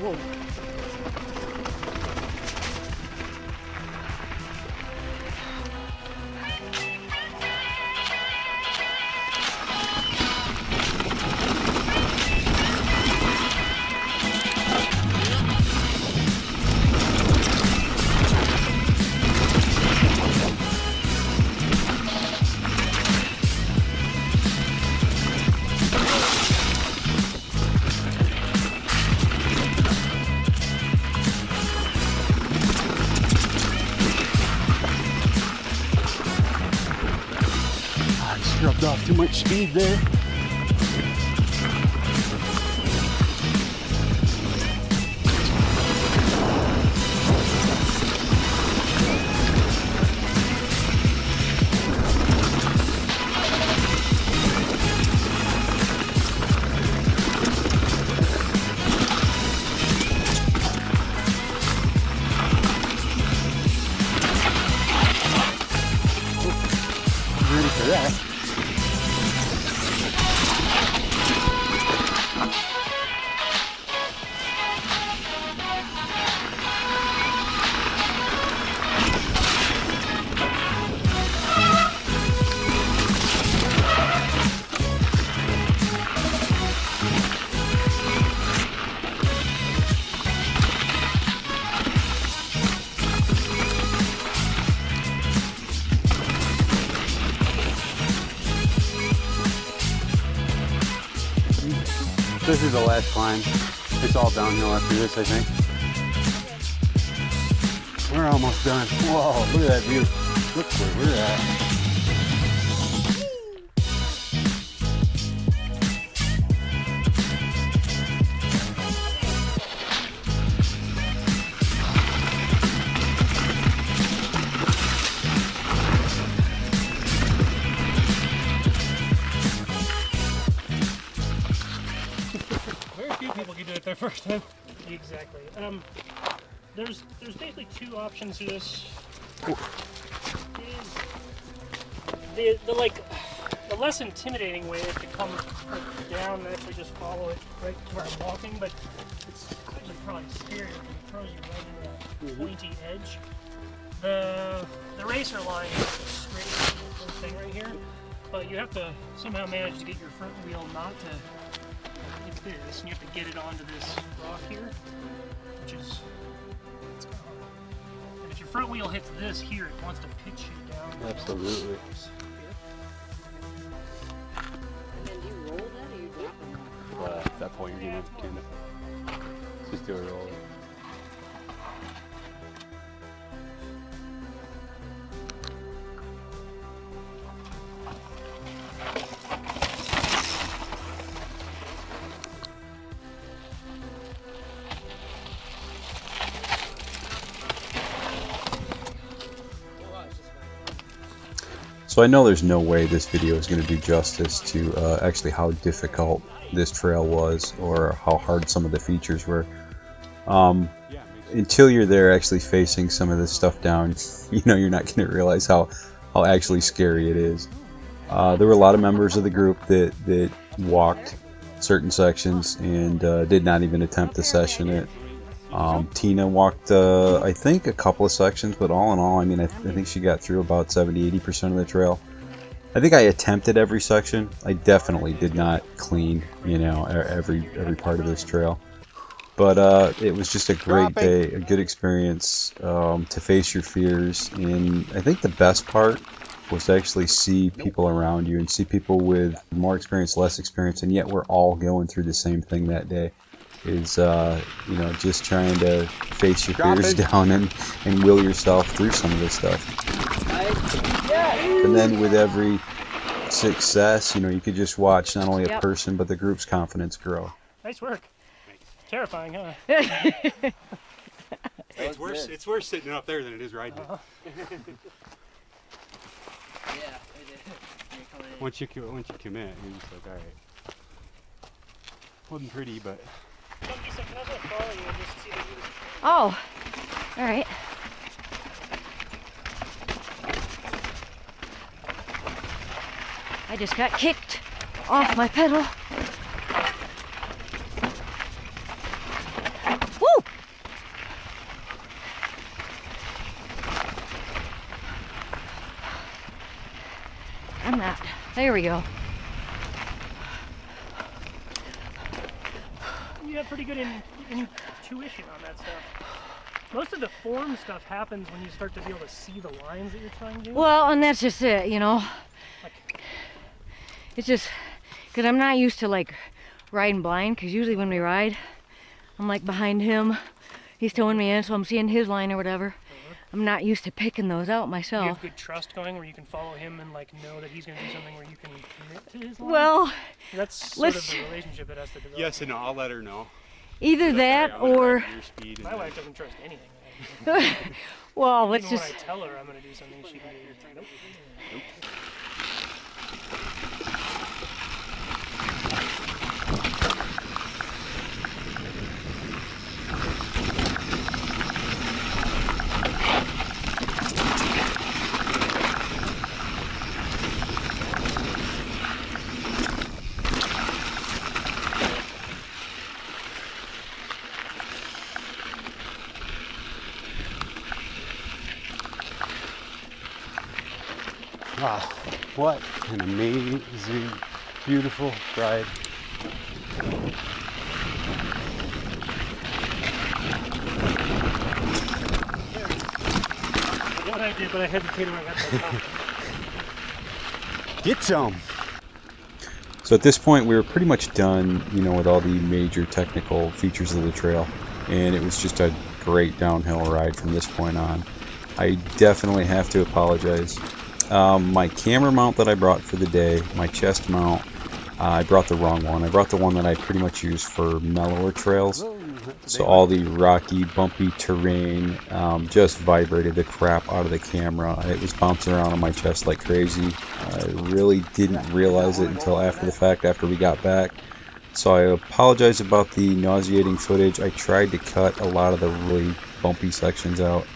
Whoa. Rubbed off too much speed there. Ready for that. This is the last climb. It's all downhill after this, I think. We're almost done. Whoa, look at that view. Look where we're at. Very few people can do it their first time. Exactly. There's basically two options to this. The less intimidating way is to come down and actually just follow it right to where I'm walking, but it's actually probably scarier because it throws you right into that pointy edge. The racer line is a straight thing right here, but you have to somehow manage to get your front wheel not to hit this, and you have to get it onto this rock here, which is and if your front wheel hits this here, it wants to pitch you down. Absolutely. And then do you roll that or you drop it? Well, at that point, you're gonna just do a roll. So I know there's no way this video is going to do justice to actually how difficult this trail was or how hard some of the features were. Until you're there actually facing some of this stuff down, you know, you're not going to realize how actually scary it is. There were a lot of members of the group that walked certain sections and did not even attempt to session it. Tina walked, I think, a couple of sections, but all in all, I mean, I think she got through about 70-80% of the trail. I think I attempted every section. I definitely did not clean, you know, every part of this trail. But it was just a great day, a good experience to face your fears. And I think the best part was to actually see people around you and see people with more experience, less experience, and yet we're all going through the same thing that day. Is you know, just trying to face your fears down and will yourself through some of this stuff. And then with every success, you know, you could just watch not only a person but the group's confidence grow. Nice work. Terrifying, huh? It's worse sitting up there than it is riding it. Once you commit, you're just like, all right. Wasn't pretty, but. Oh, all right. I just got kicked off my pedal. There we go. You have pretty good intuition on that stuff. Most of the form stuff happens when you start to be able to see the lines that you're trying to do. Well, and that's just it, you know. Like, It's just because I'm not used to like riding blind, because usually when we ride, I'm like behind him. He's towing me in, so I'm seeing his line or whatever. I'm not used to picking those out you myself. have good trust going where you can follow him and like know that he's going to do something where you can commit to his line. Well, That's sort let's- of the relationship that has to develop. Yes, and I'll let her know. either that I'm gonna or, ride your speed and My then- wife doesn't trust anything. well, let's Even just, when I tell her I'm going to do something, she can do nope. Wow, what an amazing, beautiful ride. What I did, but I hesitated when I got to the top. Get some. So at this point, we were pretty much done, you know, with all the major technical features of the trail, and it was just a great downhill ride from this point on. I definitely have to apologize. My camera mount that I brought for the day, my chest mount, I brought the wrong one. I brought the one that I pretty much use for mellower trails. So all the rocky, bumpy terrain just vibrated the crap out of the camera. It was bouncing around on my chest like crazy. I really didn't realize it until after the fact, after we got back. So I apologize about the nauseating footage. I tried to cut a lot of the really bumpy sections out.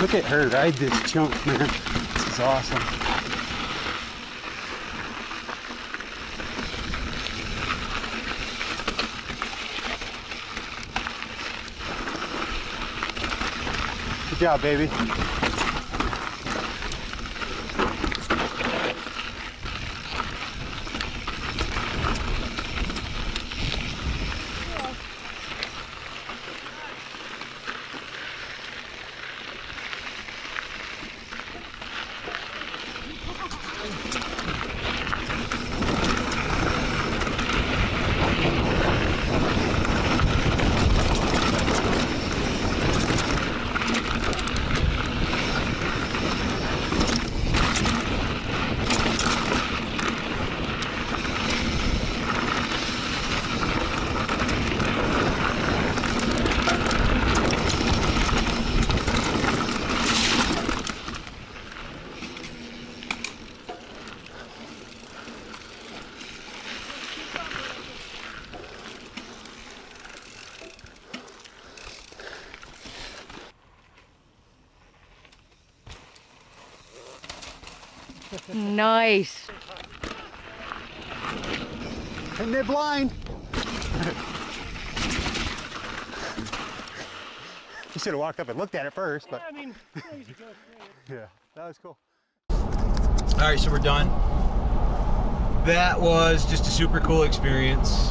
Look at her ride this chunk, man. This is awesome. Good job, baby. Nice. And they're blind. You should have walked up and looked at it first, but Yeah, I mean, crazy joke. yeah, that was cool. All right, so we're done. That was just a super cool experience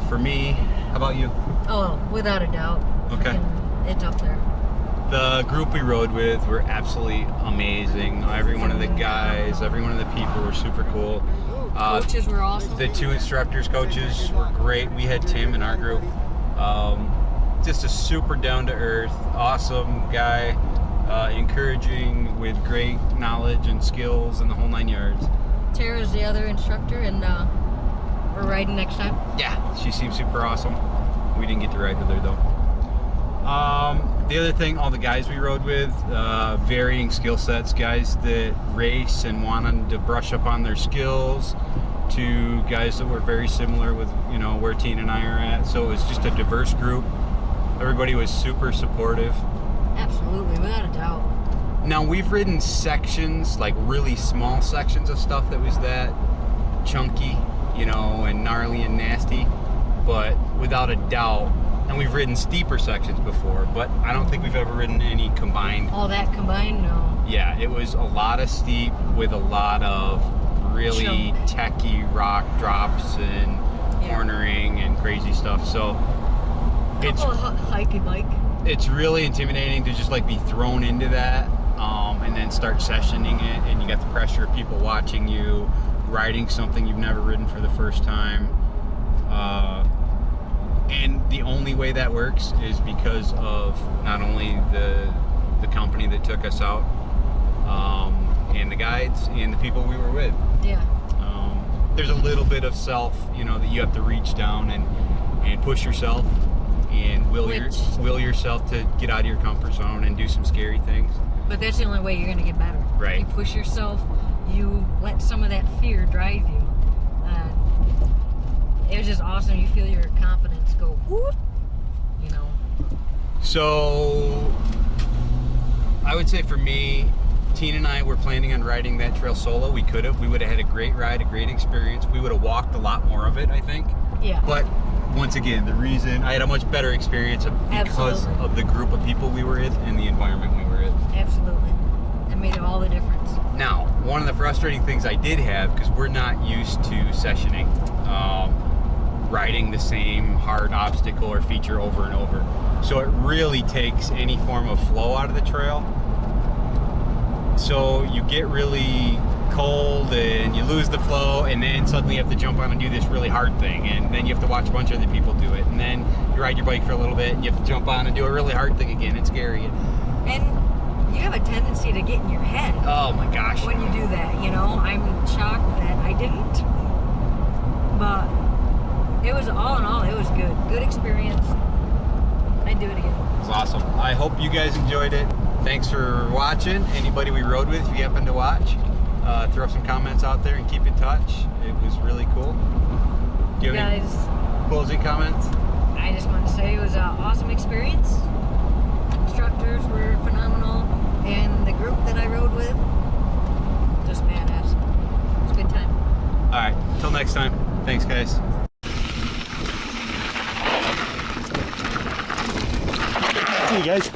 for me. How about you? Oh, without a doubt. Okay. Freaking, it's up there. The group we rode with were absolutely amazing. Every one of the guys, every one of the people were super cool. Coaches were awesome. The 2 instructors, coaches were great. We had Tim in our group. Just a super down-to-earth, awesome guy, encouraging with great knowledge and skills and the whole 9 yards. Tara's the other instructor, and we're riding next time. Yeah, she seems super awesome. We didn't get to ride with her though. The other thing, all the guys we rode with, varying skill sets, guys that race and wanted to brush up on their skills, to guys that were very similar with, you know, where Tina and I are at. So it was just a diverse group. Everybody was super supportive. Absolutely, without a doubt. Now we've ridden sections, like really small sections of stuff that was that chunky, you know, and gnarly and nasty, but without a doubt, and we've ridden steeper sections before, but I don't think we've ever ridden any combined. All that combined, no. Yeah, it was a lot of steep with a lot of really techy rock drops and cornering and crazy stuff. So it's hikey bike. It's really intimidating to just like be thrown into that and then start sessioning it, and you got the pressure of people watching you riding something you've never ridden for the first time. And the only way that works is because of not only the company that took us out, and the guides and the people we were with. Yeah. There's a little bit of self, you know, that you have to reach down and push yourself and will yourself to get out of your comfort zone and do some scary things. But that's the only way you're gonna get better. Right. You push yourself. You let some of that fear drive you. It was just awesome. You feel your confidence go whoop, you know. So I would say for me, Tina and I were planning on riding that trail solo. We could have. We would have had a great ride, a great experience. We would have walked a lot more of it, I think. Yeah. But once again, the reason I had a much better experience because of the group of people we were with and the environment we were in. Absolutely. That made all the difference. Now, one of the frustrating things I did have, because we're not used to sessioning, riding the same hard obstacle or feature over and over. So it really takes any form of flow out of the trail. So you get really cold and you lose the flow, and then suddenly you have to jump on and do this really hard thing, and then you have to watch a bunch of other people do it, and then you ride your bike for a little bit and you have to jump on and do a really hard thing again. It's scary. And you have a tendency to get in your head. Oh my gosh. When you do that, you know, I'm shocked that I didn't. But it was, all in all, it was good. Good experience. I'd do it again. It's awesome. I hope you guys enjoyed it. Thanks for watching. Anybody we rode with, if you happen to watch, throw some comments out there and keep in touch. It was really cool. Do you have any closing comments? I just want to say it was an awesome experience. Instructors were phenomenal, and the group that I rode with, just badass. It was a good time. All right, until next time. Thanks, guys. See you guys.